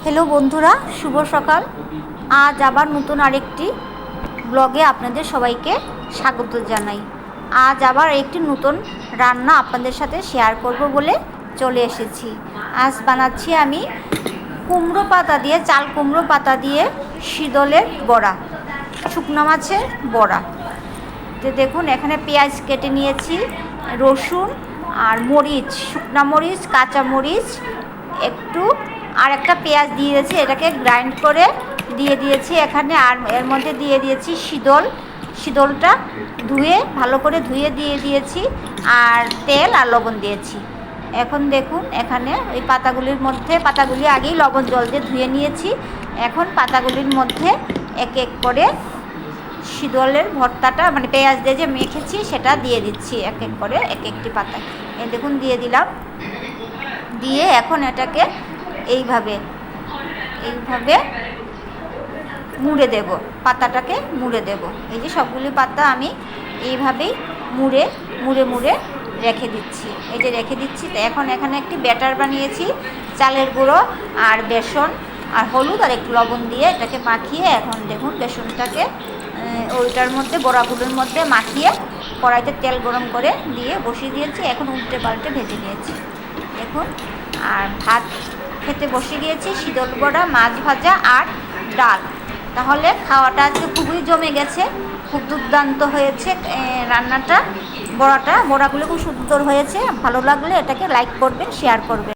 Hello বন্ধুরা, শুভ সকাল। আজ আবার নতুন আরেকটি ব্লগে আপনাদের সবাইকে স্বাগত জানাই। আজ আবার একটি নতুন রান্না আপনাদের সাথে শেয়ার করব বলে চলে এসেছি। আজ বানাচ্ছি আমি কুমড়ো পাতা দিয়ে, চাল কুমড়ো পাতা দিয়ে শীতলের বড়া, শুকনো মাছের বড়া। তো দেখুন, এখানে পেঁয়াজ কেটে নিয়েছি, রসুন আর মরিচ, শুকনা মরিচ, কাঁচা মরিচ, একটু আর একটা পেঁয়াজ দিয়ে দিয়েছি, এটাকে গ্রাইন্ড করে দিয়ে দিয়েছি এখানে। আর এর মধ্যে দিয়ে দিয়েছি শীতলটা ধুয়ে, ভালো করে ধুয়ে দিয়ে দিয়েছি, আর তেল আর লবণ দিয়েছি। এখন দেখুন, এখানে ওই পাতাগুলি আগেই লবণ জল দিয়ে ধুয়ে নিয়েছি। এখন পাতাগুলির মধ্যে এক এক করে শীতলের ভর্তাটা, মানে পেঁয়াজ দিয়ে যে মেখেছি সেটা দিয়ে দিচ্ছি এক এক করে, এক একটি পাতায়। এই দেখুন দিয়ে দিলাম। দিয়ে এখন এটাকে এইভাবে মুড়ে দেব, পাতাটাকে মুড়ে দেব। এই যে সবগুলি পাতা আমি এইভাবেই মুড়ে রেখে দিচ্ছি। এই যে রেখে দিচ্ছি। তো এখন এখানে একটি ব্যাটার বানিয়েছি, চালের গুঁড়ো আর বেসন আর হলুদ আর একটু লবণ দিয়ে এটাকে মাখিয়ে, এখন দেখুন বেসনটাকে ওইটার মধ্যে, বড়াগুলোর মধ্যে মাখিয়ে কড়াইতে তেল গরম করে দিয়ে বসিয়ে দিয়েছি। এখন উল্টে পাল্টে ভেজে নিয়েছি দেখুন। আর ভাত খেতে বসে গিয়েছি, শীতল বড়া, মাছ ভাজা আর ডাল। তাহলে খাওয়াটা আজকে খুবই জমে গেছে, খুব দুর্দান্ত হয়েছে রান্নাটা। বড়াগুলো খুব সুন্দর হয়েছে। ভালো লাগলে এটাকে লাইক করবেন, শেয়ার করবেন।